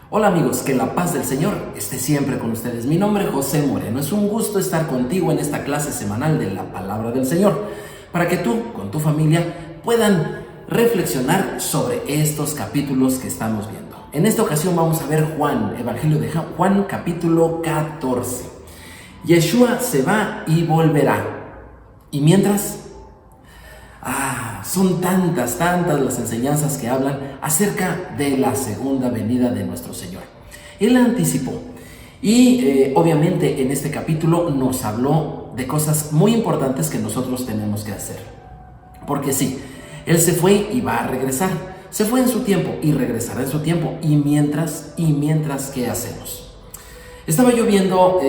Hola amigos, que la paz del Señor esté siempre con ustedes. Mi nombre es José Moreno. Es un gusto estar contigo en esta clase semanal de la Palabra del Señor, para que tú, con tu familia, puedan reflexionar sobre estos capítulos que estamos viendo. En esta ocasión vamos a ver Evangelio de Juan, capítulo 14. Yeshua se va y volverá. Y mientras, son tantas las enseñanzas que hablan acerca de la segunda venida de nuestro Señor. Él la anticipó y obviamente en este capítulo nos habló de cosas muy importantes que nosotros tenemos que hacer. Porque sí, Él se fue y va a regresar. Se fue en su tiempo y regresará en su tiempo. Y mientras, ¿qué hacemos? Estaba yo viendo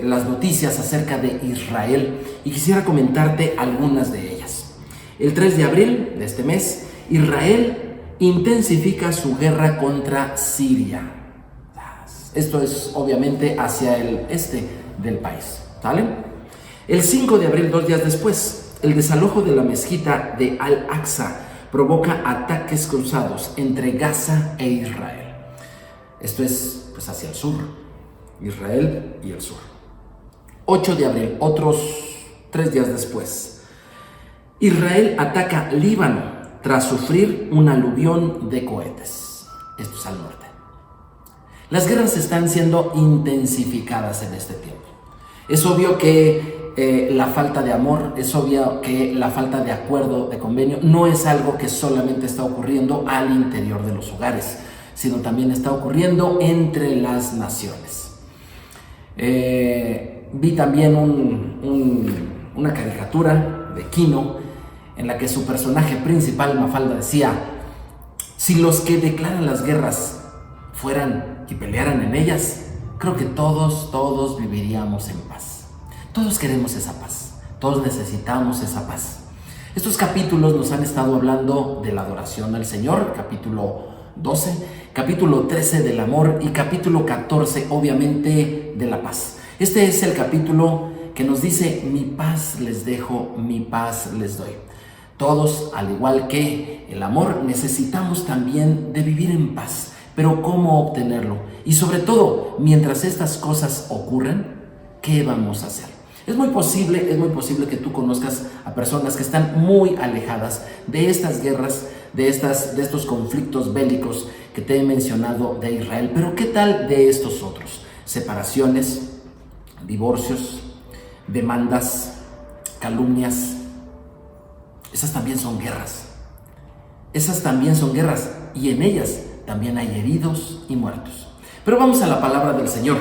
las noticias acerca de Israel y quisiera comentarte algunas de ellas. El 3 de abril de este mes, Israel intensifica su guerra contra Siria. Esto es obviamente hacia el este del país, ¿sale? El 5 de abril, 2 días después, el desalojo de la mezquita de Al-Aqsa provoca ataques cruzados entre Gaza e Israel. Esto es pues hacia el sur, Israel y el sur. 8 de abril, otros 3 días después, Israel ataca Líbano tras sufrir un aluvión de cohetes. Esto es al norte. Las guerras están siendo intensificadas en este tiempo. Es obvio que la falta de amor, es obvio que la falta de acuerdo, de convenio, no es algo que solamente está ocurriendo al interior de los hogares, sino también está ocurriendo entre las naciones. Vi también una caricatura de Kino en la que su personaje principal, Mafalda, decía: si los que declaran las guerras fueran y pelearan en ellas, creo que todos viviríamos en paz. Todos queremos esa paz, todos necesitamos esa paz. Estos capítulos nos han estado hablando de la adoración al Señor, capítulo 12, capítulo 13 del amor y capítulo 14 obviamente de la paz. Este es el capítulo que nos dice: mi paz les dejo, mi paz les doy. Todos, al igual que el amor, necesitamos también de vivir en paz. Pero ¿cómo obtenerlo? Y sobre todo, mientras estas cosas ocurren, ¿qué vamos a hacer? Es muy posible que tú conozcas a personas que están muy alejadas de estas guerras, de estos conflictos bélicos que te he mencionado de Israel. Pero ¿qué tal de estos otros? Separaciones, divorcios, demandas, calumnias. Esas también son guerras. Y en ellas también hay heridos y muertos. Pero vamos a la palabra del Señor,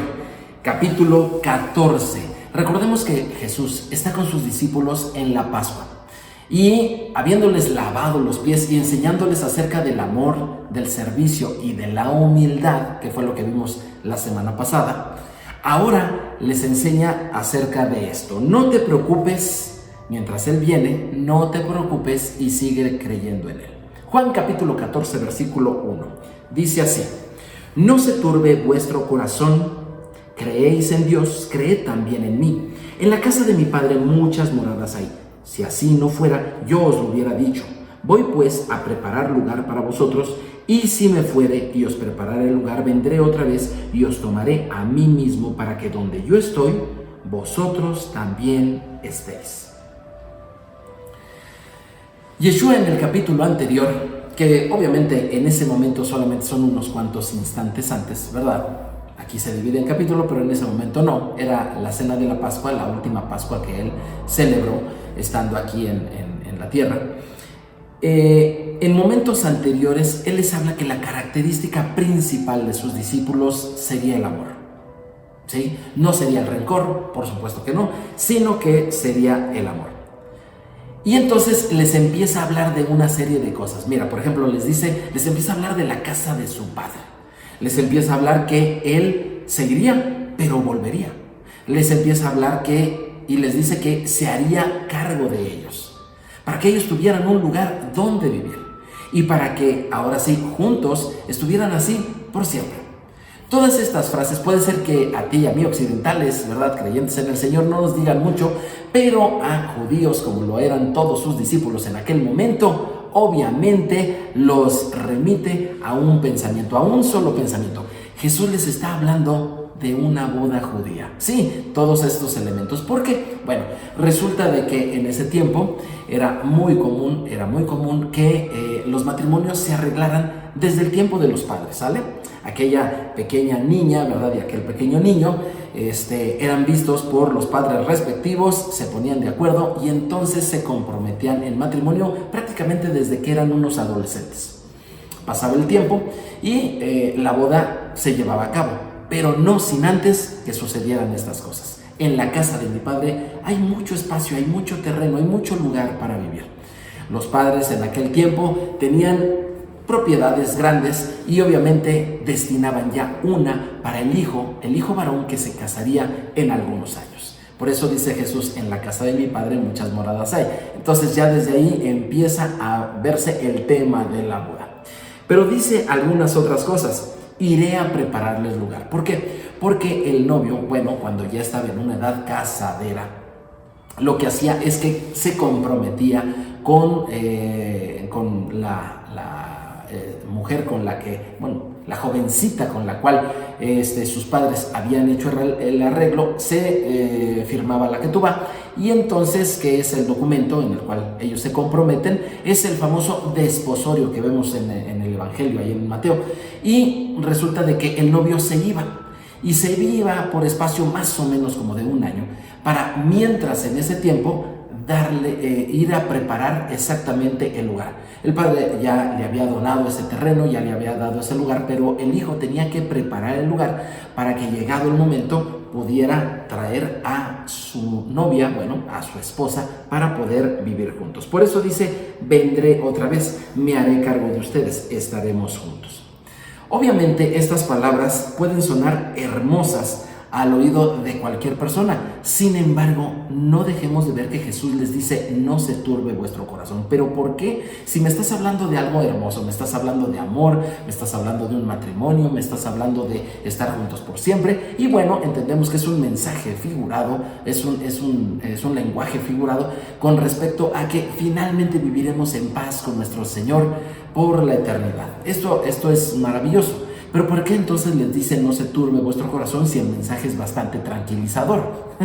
capítulo 14. Recordemos que Jesús está con sus discípulos en la Pascua y habiéndoles lavado los pies y enseñándoles acerca del amor, del servicio y de la humildad, que fue lo que vimos la semana pasada, ahora les enseña acerca de esto. No te preocupes. Mientras Él viene, no te preocupes y sigue creyendo en Él. Juan capítulo 14, versículo 1. Dice así: no se turbe vuestro corazón, creéis en Dios, creed también en mí. En la casa de mi Padre muchas moradas hay. Si así no fuera, yo os lo hubiera dicho. Voy pues a preparar lugar para vosotros, y si me fuere y os prepararé el lugar, vendré otra vez y os tomaré a mí mismo, para que donde yo estoy, vosotros también estéis. Yeshua en el capítulo anterior, que obviamente en ese momento solamente son unos cuantos instantes antes, ¿verdad? Aquí se divide en capítulo, pero en ese momento no. Era la cena de la Pascua, la última Pascua que Él celebró estando aquí en la tierra. En momentos anteriores, Él les habla que la característica principal de sus discípulos sería el amor. ¿Sí? No sería el rencor, por supuesto que no, sino que sería el amor. Y entonces les empieza a hablar de una serie de cosas. Mira, por ejemplo, les empieza a hablar de la casa de su padre. Les empieza a hablar que Él se iría, pero volvería. Les empieza a hablar y les dice que se haría cargo de ellos, para que ellos tuvieran un lugar donde vivir y para que ahora sí, juntos, estuvieran así por siempre. Todas estas frases puede ser que a ti y a mí occidentales, ¿verdad?, creyentes en el Señor, no nos digan mucho, pero a judíos, como lo eran todos sus discípulos en aquel momento, obviamente los remite a un pensamiento, a un solo pensamiento. Jesús les está hablando de una boda judía. Sí, todos estos elementos. ¿Por qué? Bueno, resulta de que en ese tiempo era muy común que los matrimonios se arreglaran desde el tiempo de los padres, ¿sale? Aquella pequeña niña, ¿verdad?, y aquel pequeño niño eran vistos por los padres respectivos, se ponían de acuerdo y entonces se comprometían en matrimonio prácticamente desde que eran unos adolescentes. Pasaba el tiempo y la boda se llevaba a cabo, pero no sin antes que sucedieran estas cosas. En la casa de mi padre hay mucho espacio, hay mucho terreno, hay mucho lugar para vivir. Los padres en aquel tiempo tenían propiedades grandes y obviamente destinaban ya una para el hijo varón que se casaría en algunos años. Por eso dice Jesús, en la casa de mi padre muchas moradas hay. Entonces ya desde ahí empieza a verse el tema de la boda. Pero dice algunas otras cosas. Iré a prepararles lugar. ¿Por qué? Porque el novio, bueno, cuando ya estaba en una edad casadera, lo que hacía es que se comprometía con la mujer con la que, la jovencita con la cual sus padres habían hecho el arreglo, se firmaba la ketubá, y entonces, que es el documento en el cual ellos se comprometen, es el famoso desposorio que vemos en el Evangelio, ahí en Mateo, y resulta de que el novio se iba por espacio más o menos como de un año, para mientras en ese tiempo ir a preparar exactamente el lugar. El padre ya le había donado ese terreno, ya le había dado ese lugar, pero el hijo tenía que preparar el lugar para que, llegado el momento, pudiera traer a su novia, a su esposa, para poder vivir juntos. Por eso dice, vendré otra vez, me haré cargo de ustedes, estaremos juntos. Obviamente estas palabras pueden sonar hermosas al oído de cualquier persona. Sin embargo, no dejemos de ver que Jesús les dice, no se turbe vuestro corazón. ¿Pero por qué? Si me estás hablando de algo hermoso, me estás hablando de amor, me estás hablando de un matrimonio, me estás hablando de estar juntos por siempre, y bueno, entendemos que es un mensaje figurado, es un lenguaje figurado con respecto a que finalmente viviremos en paz con nuestro Señor por la eternidad. Esto es maravilloso. Pero ¿por qué entonces les dice no se turbe vuestro corazón si el mensaje es bastante tranquilizador?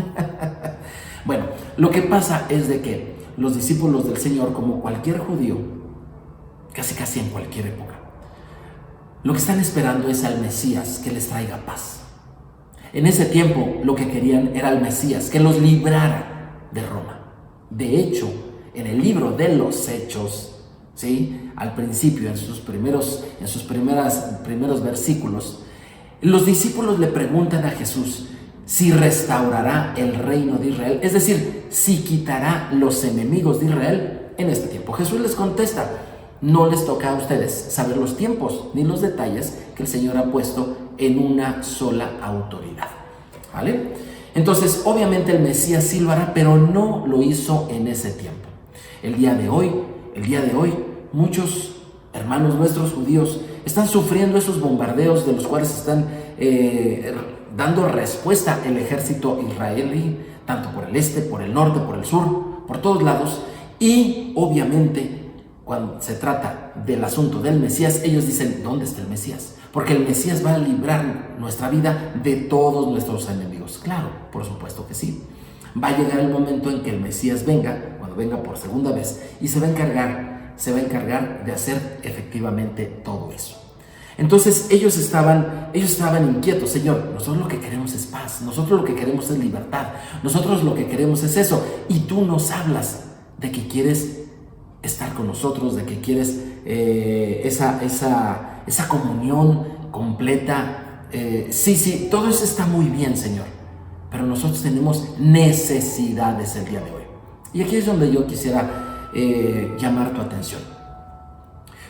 Bueno, lo que pasa es de que los discípulos del Señor, como cualquier judío, casi en cualquier época, lo que están esperando es al Mesías que les traiga paz. En ese tiempo lo que querían era al Mesías que los librara de Roma. De hecho, en el libro de los Hechos, ¿sí?, al principio, en sus primeros versículos, los discípulos le preguntan a Jesús si restaurará el reino de Israel, es decir, si quitará los enemigos de Israel en este tiempo. Jesús les contesta, no les toca a ustedes saber los tiempos ni los detalles que el Señor ha puesto en una sola autoridad, ¿vale? Entonces, obviamente el Mesías sí lo hará, pero no lo hizo en ese tiempo. El día de hoy, muchos hermanos nuestros judíos están sufriendo esos bombardeos de los cuales están dando respuesta el ejército israelí, tanto por el este, por el norte, por el sur, por todos lados. Y obviamente, cuando se trata del asunto del Mesías, ellos dicen, ¿dónde está el Mesías? Porque el Mesías va a librar nuestra vida de todos nuestros enemigos. Claro, por supuesto que sí. Va a llegar el momento en que el Mesías venga, cuando venga por segunda vez, y se va a encargar de hacer efectivamente todo eso. Entonces ellos estaban inquietos. Señor, nosotros lo que queremos es paz, nosotros lo que queremos es libertad, nosotros lo que queremos es eso, y tú nos hablas de que quieres estar con nosotros, de que quieres esa comunión completa. Sí, todo eso está muy bien, Señor, pero nosotros tenemos necesidades el día de hoy. Y aquí es donde yo quisiera llamar tu atención.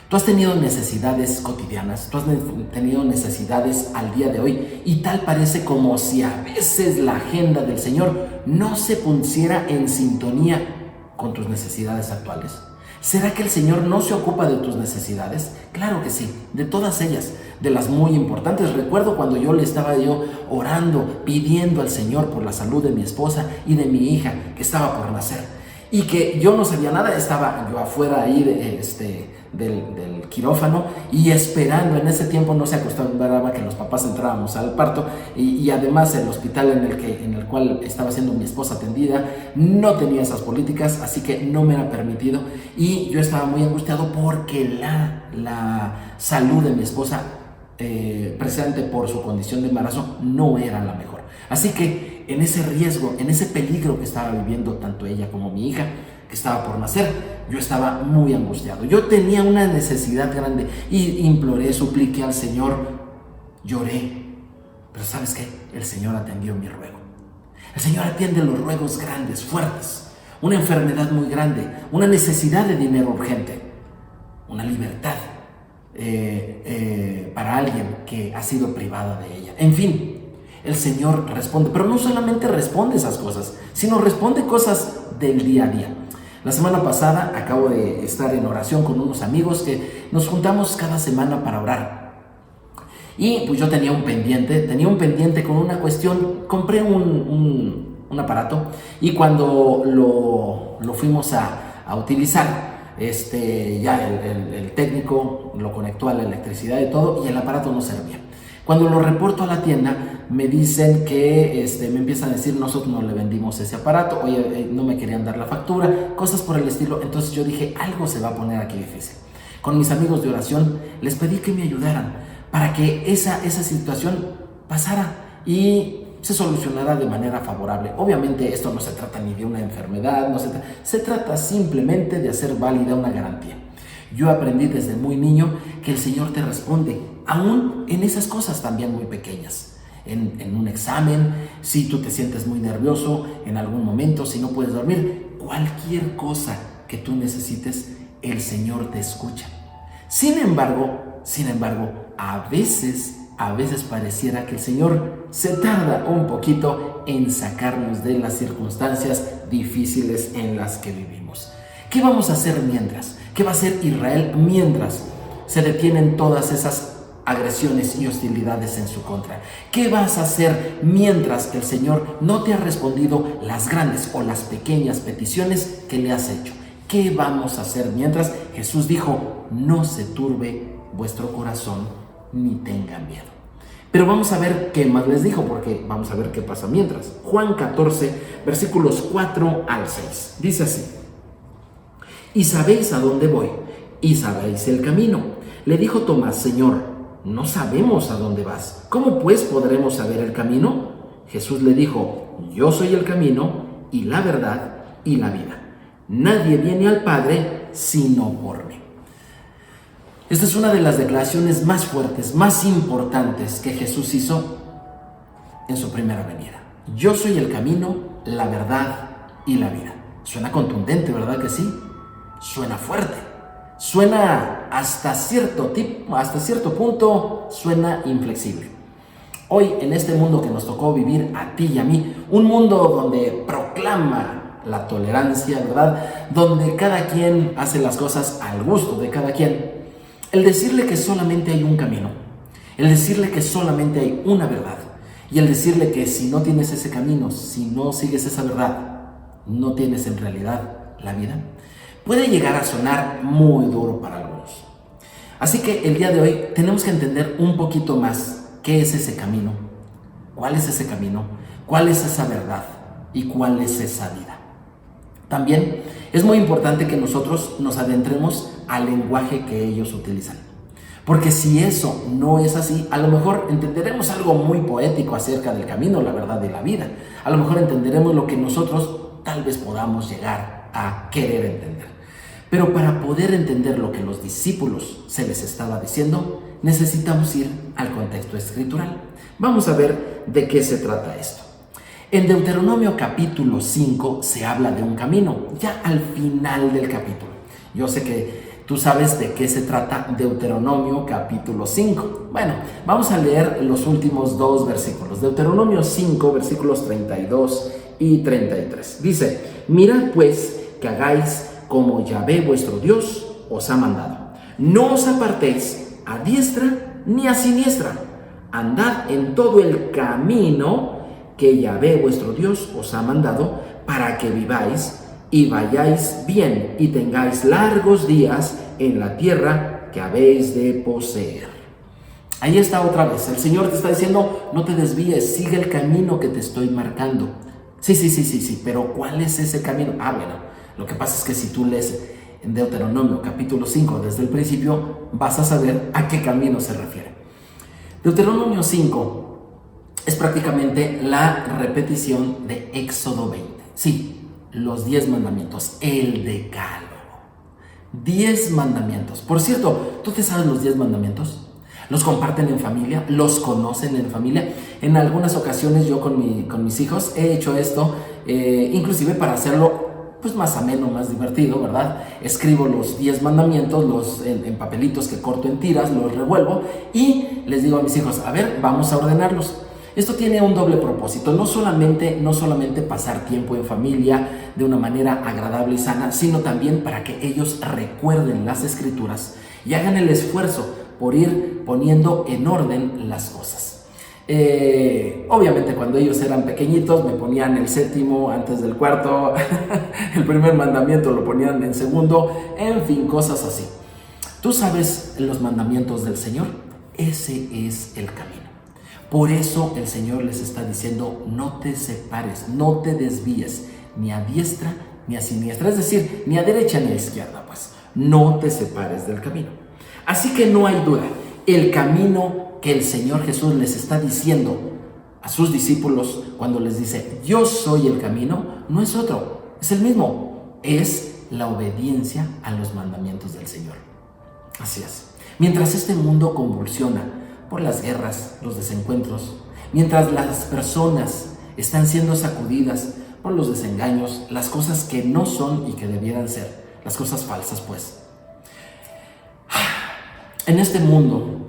Tú has tenido necesidades cotidianas, tú has tenido necesidades al día de hoy, y tal parece como si a veces la agenda del Señor no se pusiera en sintonía con tus necesidades actuales. ¿Será que el Señor no se ocupa de tus necesidades? Claro que sí, de todas ellas, de las muy importantes. Recuerdo cuando yo le estaba orando, pidiendo al Señor por la salud de mi esposa y de mi hija que estaba por nacer. Y que yo no sabía nada, estaba yo afuera ahí del quirófano y esperando. En ese tiempo no se acostumbraba que los papás entrábamos al parto y además el hospital en el cual estaba siendo mi esposa atendida no tenía esas políticas, así que no me era permitido y yo estaba muy angustiado porque la salud de mi esposa, precisamente por su condición de embarazo, no era la mejor. Así que en ese riesgo, en ese peligro que estaba viviendo tanto ella como mi hija, que estaba por nacer, yo estaba muy angustiado. Yo tenía una necesidad grande y imploré, supliqué al Señor, lloré. Pero ¿sabes qué? El Señor atendió mi ruego. El Señor atiende los ruegos grandes, fuertes, una enfermedad muy grande, una necesidad de dinero urgente, una libertad para alguien que ha sido privada de ella. En fin, el Señor responde, pero no solamente responde esas cosas, sino responde cosas del día a día. La semana pasada acabo de estar en oración con unos amigos que nos juntamos cada semana para orar. Y pues yo tenía un pendiente con una cuestión. Compré un aparato y cuando lo fuimos a utilizar, ya el técnico lo conectó a la electricidad y todo, y el aparato no servía. Cuando lo reporto a la tienda, me dicen que, me empiezan a decir, nosotros no le vendimos ese aparato, oye, no me querían dar la factura, cosas por el estilo. Entonces yo dije, algo se va a poner aquí difícil. Con mis amigos de oración, les pedí que me ayudaran para que esa situación pasara y se solucionara de manera favorable. Obviamente esto no se trata ni de una enfermedad, se trata simplemente de hacer válida una garantía. Yo aprendí desde muy niño que el Señor te responde, aún en esas cosas también muy pequeñas. En un examen, si tú te sientes muy nervioso en algún momento, si no puedes dormir, cualquier cosa que tú necesites, el Señor te escucha. Sin embargo, a veces pareciera que el Señor se tarda un poquito en sacarnos de las circunstancias difíciles en las que vivimos. ¿Qué vamos a hacer mientras? ¿Qué va a hacer Israel mientras se detienen todas esas agresiones y hostilidades en su contra? ¿Qué vas a hacer mientras el Señor no te ha respondido las grandes o las pequeñas peticiones que le has hecho? ¿Qué vamos a hacer mientras? Jesús dijo, no se turbe vuestro corazón ni tengan miedo. Pero vamos a ver qué más les dijo, porque vamos a ver qué pasa mientras. Juan 14, versículos 4 al 6. Dice así: y sabéis a dónde voy, y sabéis el camino. Le dijo Tomás, Señor, no sabemos a dónde vas. ¿Cómo pues podremos saber el camino? Jesús le dijo, yo soy el camino y la verdad y la vida. Nadie viene al Padre sino por mí. Esta es una de las declaraciones más fuertes, más importantes que Jesús hizo en su primera venida. Yo soy el camino, la verdad y la vida. Suena contundente, ¿verdad que sí? Suena fuerte, suena hasta cierto punto, suena inflexible. Hoy, en este mundo que nos tocó vivir a ti y a mí, un mundo donde proclama la tolerancia, ¿verdad? Donde cada quien hace las cosas al gusto de cada quien. El decirle que solamente hay un camino, el decirle que solamente hay una verdad, y el decirle que si no tienes ese camino, si no sigues esa verdad, no tienes en realidad la vida, puede llegar a sonar muy duro para algunos. Así que el día de hoy tenemos que entender un poquito más qué es ese camino, cuál es ese camino, cuál es esa verdad y cuál es esa vida. También es muy importante que nosotros nos adentremos al lenguaje que ellos utilizan. Porque si eso no es así, a lo mejor entenderemos algo muy poético acerca del camino, la verdad y la vida. A lo mejor entenderemos lo que nosotros tal vez podamos llegar a querer entender. Pero para poder entender lo que los discípulos se les estaba diciendo, necesitamos ir al contexto escritural. Vamos a ver de qué se trata esto. En Deuteronomio capítulo 5 se habla de un camino, ya al final del capítulo. Yo sé que tú sabes de qué se trata Deuteronomio capítulo 5. Bueno, vamos a leer los últimos dos versículos. Deuteronomio 5, versículos 32 y 33. Dice, mirad pues que hagáis como Yahvé vuestro Dios os ha mandado. No os apartéis a diestra ni a siniestra. Andad en todo el camino que Yahvé vuestro Dios os ha mandado, para que viváis y vayáis bien y tengáis largos días en la tierra que habéis de poseer. Ahí está otra vez. El Señor te está diciendo, no te desvíes, sigue el camino que te estoy marcando. Sí, pero ¿cuál es ese camino? Bueno, lo que pasa es que si tú lees en Deuteronomio capítulo 5 desde el principio, vas a saber a qué camino se refiere. Deuteronomio 5 es prácticamente la repetición de Éxodo 20. Sí, los 10 mandamientos, el decálogo. 10 mandamientos. Por cierto, ¿tú te sabes los 10 mandamientos? ¿Los comparten en familia? ¿Los conocen en familia? En algunas ocasiones yo con mis hijos he hecho esto, inclusive para hacerlo pues más ameno, más divertido, ¿verdad? Escribo los 10 mandamientos en papelitos que corto en tiras, los revuelvo y les digo a mis hijos, a ver, vamos a ordenarlos. Esto tiene un doble propósito, no solamente pasar tiempo en familia de una manera agradable y sana, sino también para que ellos recuerden las escrituras y hagan el esfuerzo por ir poniendo en orden las cosas. Obviamente cuando ellos eran pequeñitos me ponían el 7º antes del 4º, el primer mandamiento lo ponían en 2º, en fin, cosas así. ¿Tú sabes los mandamientos del Señor? Ese es el camino. Por eso el Señor les está diciendo, no te separes, no te desvíes, ni a diestra ni a siniestra, es decir, ni a derecha ni a izquierda, pues, no te separes del camino. Así que no hay duda, el camino que el Señor Jesús les está diciendo a sus discípulos cuando les dice, yo soy el camino, no es otro, es el mismo, es la obediencia a los mandamientos del Señor. Así es. Mientras este mundo convulsiona por las guerras, los desencuentros, mientras las personas están siendo sacudidas por los desengaños, las cosas que no son y que debieran ser, las cosas falsas, pues. En este mundo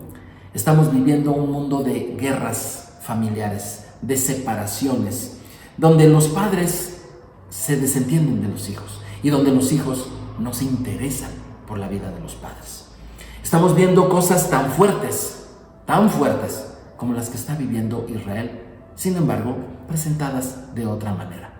estamos viviendo un mundo de guerras familiares, de separaciones, donde los padres se desentienden de los hijos y donde los hijos no se interesan por la vida de los padres. Estamos viendo cosas tan fuertes como las que está viviendo Israel, sin embargo, presentadas de otra manera.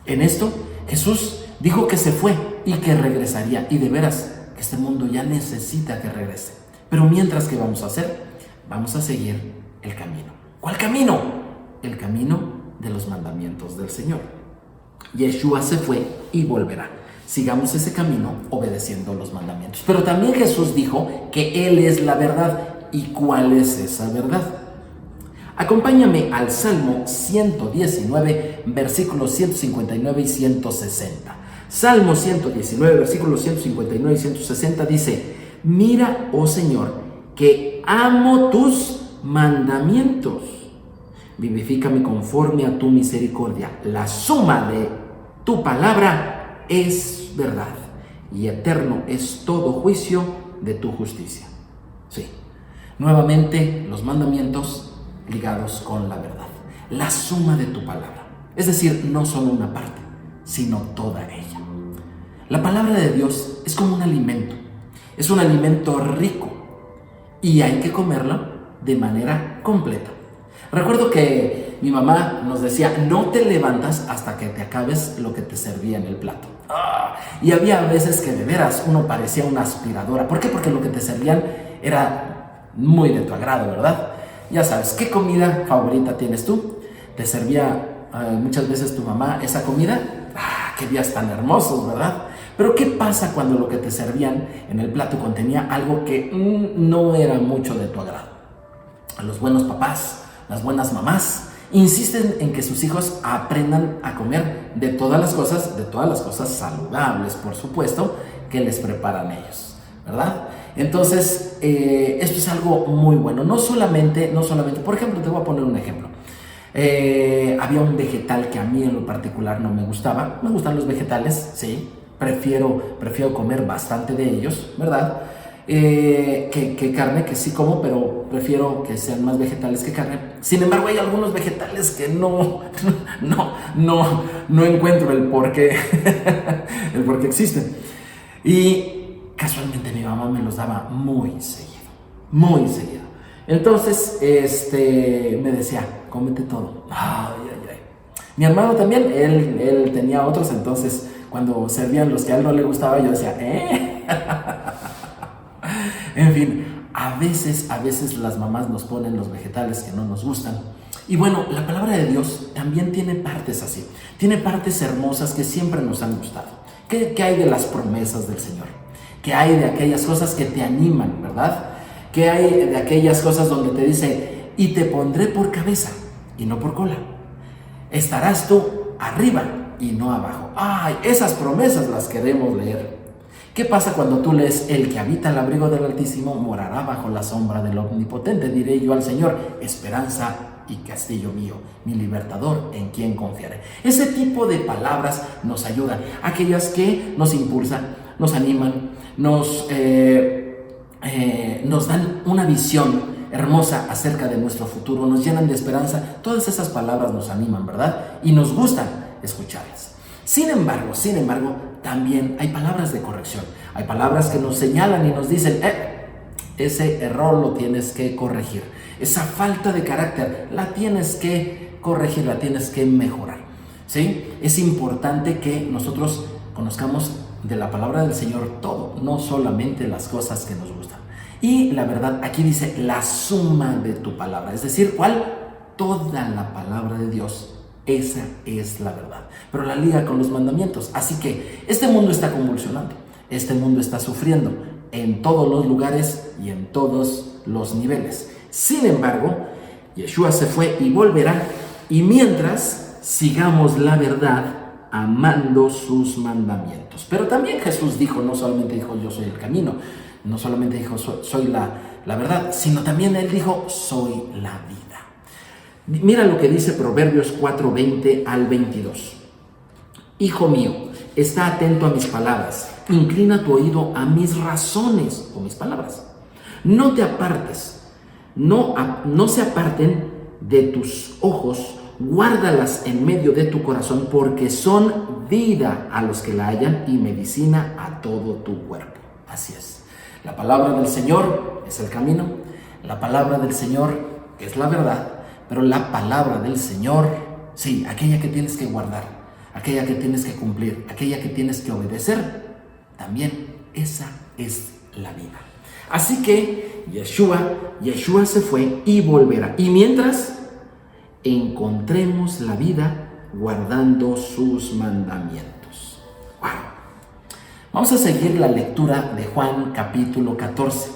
En esto, Jesús dijo que se fue y que regresaría, y de veras que este mundo ya necesita que regrese. Pero mientras, ¿qué vamos a hacer? Vamos a seguir el camino. ¿Cuál camino? El camino de los mandamientos del Señor. Yeshua se fue y volverá. Sigamos ese camino obedeciendo los mandamientos. Pero también Jesús dijo que Él es la verdad. ¿Y cuál es esa verdad? Acompáñame al Salmo 119, versículos 159 y 160. Salmo 119, versículos 159 y 160 dice, mira, oh Señor, que amo tus mandamientos. Vivifícame conforme a tu misericordia. La suma de tu palabra es verdad, y eterno es todo juicio de tu justicia. Sí. Nuevamente, los mandamientos ligados con la verdad. La suma de tu palabra. Es decir, no solo una parte, sino toda ella. La palabra de Dios es como un alimento. Es un alimento rico y hay que comerlo de manera completa. Recuerdo que mi mamá nos decía, no te levantas hasta que te acabes lo que te servía en el plato. Y había veces que de veras uno parecía una aspiradora. ¿Por qué? Porque lo que te servían era muy de tu agrado, ¿verdad? Ya sabes, ¿qué comida favorita tienes tú? ¿Te servía muchas veces tu mamá esa comida? ¡Qué días tan hermosos!, ¿verdad? Pero ¿qué pasa cuando lo que te servían en el plato contenía algo que no era mucho de tu agrado? Los buenos papás, las buenas mamás, insisten en que sus hijos aprendan a comer de todas las cosas saludables, por supuesto, que les preparan ellos, ¿verdad? Entonces, esto es algo muy bueno. No solamente, por ejemplo, te voy a poner un ejemplo. Había un vegetal que a mí en lo particular no me gustaba. Me gustan los vegetales, sí. Prefiero comer bastante de ellos, ¿verdad? Que carne, que sí como, pero prefiero que sean más vegetales que carne. Sin embargo, hay algunos vegetales que no encuentro el por qué existen. Y casualmente mi mamá me los daba muy seguido, muy seguido. Entonces, me decía, cómete todo. Ay, ay, ay. Mi hermano también, él tenía otros, entonces cuando servían los que a él no le gustaba, yo decía, En fin, a veces las mamás nos ponen los vegetales que no nos gustan. Y bueno, la palabra de Dios también tiene partes así, tiene partes hermosas que siempre nos han gustado. ¿Qué hay de las promesas del Señor? ¿Qué hay de aquellas cosas que te animan, verdad? ¿Qué hay de aquellas cosas donde te dice, y te pondré por cabeza y no por cola? Estarás tú arriba y no abajo. ¡Ay! Esas promesas las queremos leer. ¿Qué pasa cuando tú lees, el que habita el abrigo del Altísimo morará bajo la sombra del Omnipotente? Diré yo al Señor, esperanza y castillo mío, mi libertador, en quien confiaré. Ese tipo de palabras nos ayudan, aquellas que nos impulsan, nos animan, nos dan una visión hermosa acerca de nuestro futuro, nos llenan de esperanza. Todas esas palabras nos animan, ¿verdad? Y nos gustan escucharlas. Sin embargo, también hay palabras de corrección. Hay palabras que nos señalan y nos dicen, ese error lo tienes que corregir. Esa falta de carácter la tienes que corregir, la tienes que mejorar. ¿Sí? Es importante que nosotros conozcamos de la palabra del Señor todo, no solamente las cosas que nos gustan. Y la verdad, aquí dice la suma de tu palabra, es decir, ¿cuál? Toda la palabra de Dios. Esa es la verdad, pero la liga con los mandamientos. Así que este mundo está convulsionando, este mundo está sufriendo en todos los lugares y en todos los niveles. Sin embargo, Yeshua se fue y volverá, y mientras sigamos la verdad amando sus mandamientos. Pero también Jesús dijo, no solamente dijo yo soy el camino, no solamente dijo soy la verdad, sino también Él dijo soy la vida. Mira lo que dice Proverbios 4:20 al 22. Hijo mío, está atento a mis palabras, inclina tu oído a mis razones o mis palabras. No te apartes, no se aparten de tus ojos, guárdalas en medio de tu corazón, porque son vida a los que la hallan y medicina a todo tu cuerpo. Así es. La palabra del Señor es el camino, la palabra del Señor es la verdad. Pero la palabra del Señor, sí, aquella que tienes que guardar, aquella que tienes que cumplir, aquella que tienes que obedecer, también esa es la vida. Así que Yeshua se fue y volverá. Y mientras encontremos la vida guardando sus mandamientos. ¡Wow! Vamos a seguir la lectura de Juan capítulo 14,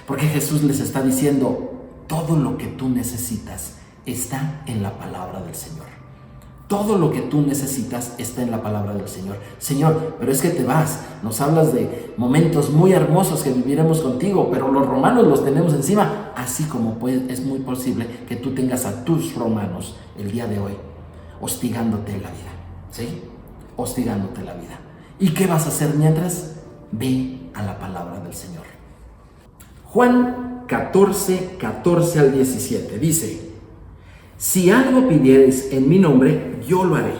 porque Jesús les está diciendo, todo lo que tú necesitas está en la palabra del Señor. Todo lo que tú necesitas está en la palabra del Señor. Señor, pero es que te vas. Nos hablas de momentos muy hermosos que viviremos contigo, pero los romanos los tenemos encima. Así como es muy posible que tú tengas a tus romanos el día de hoy hostigándote la vida. ¿Sí? Hostigándote la vida. ¿Y qué vas a hacer mientras? Ve a la palabra del Señor. Juan 14 al 17 dice: si algo pidiereis en mi nombre, yo lo haré.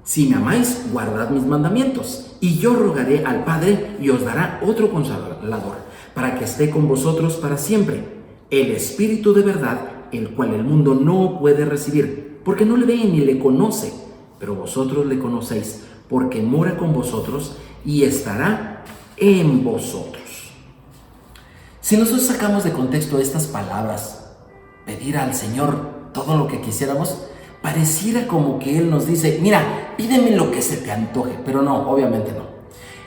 Si me amáis, guardad mis mandamientos. Y yo rogaré al Padre y os dará otro Consolador, para que esté con vosotros para siempre. El Espíritu de verdad, el cual el mundo no puede recibir, porque no le ve ni le conoce. Pero vosotros le conocéis, porque mora con vosotros y estará en vosotros. Si nosotros sacamos de contexto estas palabras, pedir al Señor todo lo que quisiéramos, pareciera como que Él nos dice, mira, pídeme lo que se te antoje, pero no, obviamente no.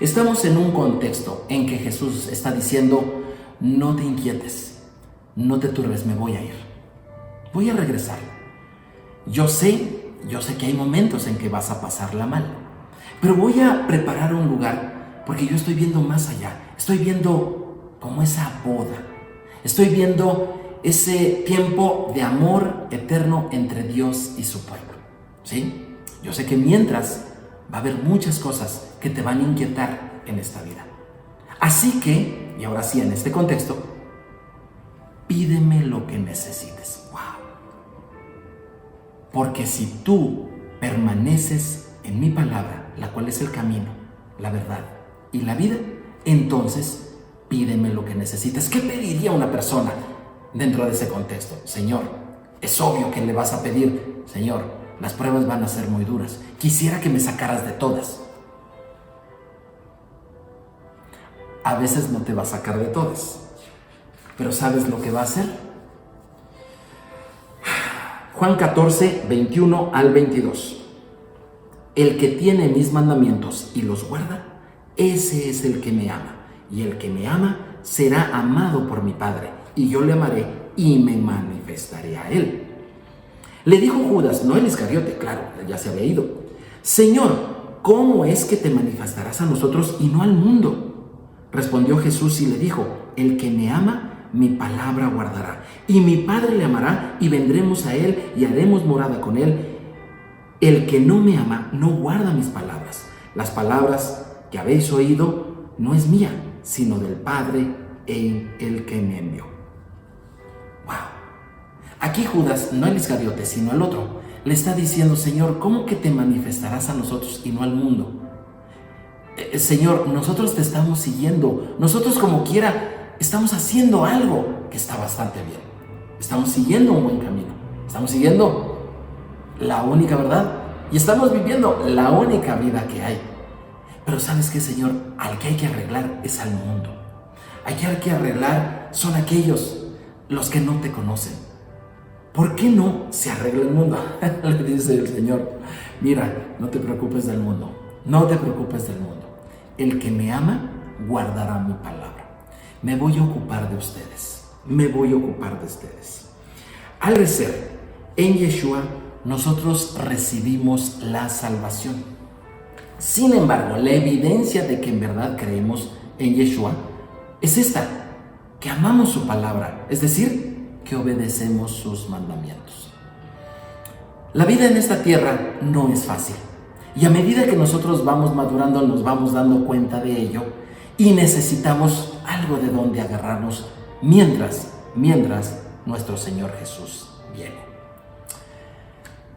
Estamos en un contexto en que Jesús está diciendo, no te inquietes, no te turbes, me voy a ir, voy a regresar. Yo sé que hay momentos en que vas a pasarla mal, pero voy a preparar un lugar, porque yo estoy viendo más allá, estoy viendo como esa boda, estoy viendo ese tiempo de amor eterno entre Dios y su pueblo. ¿Sí? Yo sé que mientras va a haber muchas cosas que te van a inquietar en esta vida. Así que, y ahora sí en este contexto, pídeme lo que necesites. ¡Wow! Porque si tú permaneces en mi palabra, la cual es el camino, la verdad y la vida, entonces pídeme lo que necesites. ¿Qué pediría una persona dentro de ese contexto? Señor, es obvio que le vas a pedir, Señor, las pruebas van a ser muy duras. Quisiera que me sacaras de todas. A veces no te va a sacar de todas, pero ¿sabes lo que va a hacer? Juan 14, 21 al 22. El que tiene mis mandamientos y los guarda, ese es el que me ama. Y el que me ama será amado por mi Padre, y yo le amaré y me manifestaré a él. Le dijo Judas, no el Iscariote, claro, ya se había ido: Señor, ¿cómo es que te manifestarás a nosotros y no al mundo? Respondió Jesús y le dijo: el que me ama, mi palabra guardará, y mi Padre le amará, y vendremos a él y haremos morada con él. El que no me ama no guarda mis palabras. Las palabras que habéis oído no es mía, sino del Padre en el que me envió. Wow. Aquí Judas, no el Iscariote, sino el otro, le está diciendo: Señor, ¿cómo que te manifestarás a nosotros y no al mundo? Señor, nosotros te estamos siguiendo. Nosotros, como quiera, estamos haciendo algo que está bastante bien. Estamos siguiendo un buen camino. Estamos siguiendo la única verdad y estamos viviendo la única vida que hay. Pero ¿sabes qué, Señor? Al que hay que arreglar es al mundo. Al que hay que arreglar son aquellos, los que no te conocen. ¿Por qué no se arregla el mundo? Le dice el Señor: mira, no te preocupes del mundo. No te preocupes del mundo. El que me ama guardará mi palabra. Me voy a ocupar de ustedes. Me voy a ocupar de ustedes. Al crecer en Yeshua, nosotros recibimos la salvación. Sin embargo, la evidencia de que en verdad creemos en Yeshua es esta: que amamos su palabra, es decir, que obedecemos sus mandamientos. La vida en esta tierra no es fácil. Y a medida que nosotros vamos madurando, nos vamos dando cuenta de ello y necesitamos algo de donde agarrarnos mientras nuestro Señor Jesús viene.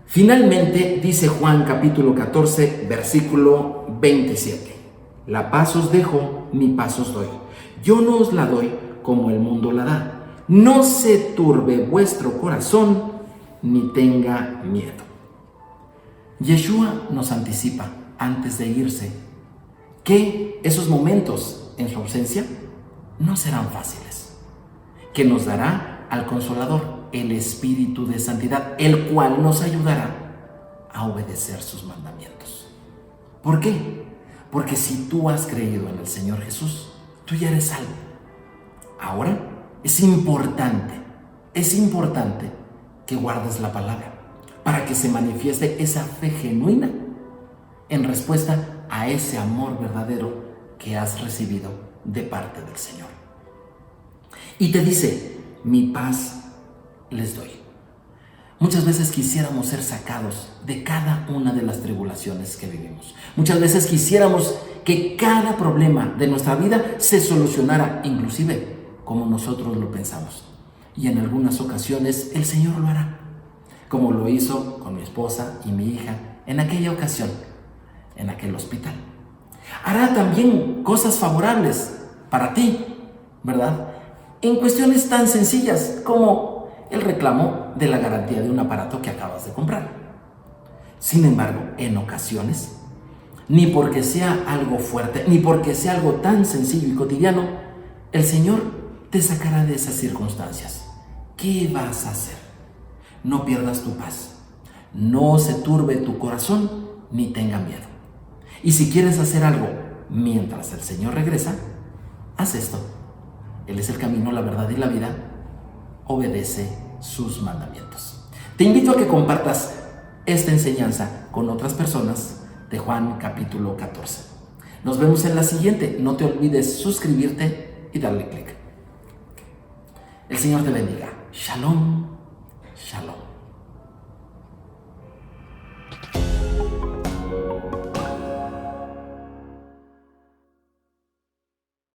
Finalmente, dice Juan capítulo 14, versículo 27. La paz os dejo, mi paz os doy. Yo no os la doy como el mundo la da. No se turbe vuestro corazón, ni tenga miedo. Yeshua nos anticipa, antes de irse, que esos momentos en su ausencia no serán fáciles, que nos dará al Consolador, el Espíritu de Santidad, el cual nos ayudará a obedecer sus mandamientos. ¿Por qué? Porque si tú has creído en el Señor Jesús, tú ya eres salvo. Ahora es importante que guardes la palabra, para que se manifieste esa fe genuina en respuesta a ese amor verdadero que has recibido de parte del Señor. Y te dice: mi paz les doy. Muchas veces quisiéramos ser sacados de cada una de las tribulaciones que vivimos. Muchas veces quisiéramos que cada problema de nuestra vida se solucionara, inclusive como nosotros lo pensamos. Y en algunas ocasiones el Señor lo hará, como lo hizo con mi esposa y mi hija en aquella ocasión, en aquel hospital. Hará también cosas favorables para ti, ¿verdad? En cuestiones tan sencillas como el reclamo de la garantía de un aparato que acabas de comprar. Sin embargo, en ocasiones, ni porque sea algo fuerte, ni porque sea algo tan sencillo y cotidiano, el Señor te sacará de esas circunstancias. ¿Qué vas a hacer? No pierdas tu paz, no se turbe tu corazón, ni tenga miedo. Y si quieres hacer algo mientras el Señor regresa, haz esto. Él es el camino, la verdad y la vida. Obedece sus mandamientos. Te invito a que compartas esta enseñanza con otras personas de Juan capítulo 14. Nos vemos en la siguiente. No te olvides suscribirte y darle clic. El Señor te bendiga. Shalom. Shalom.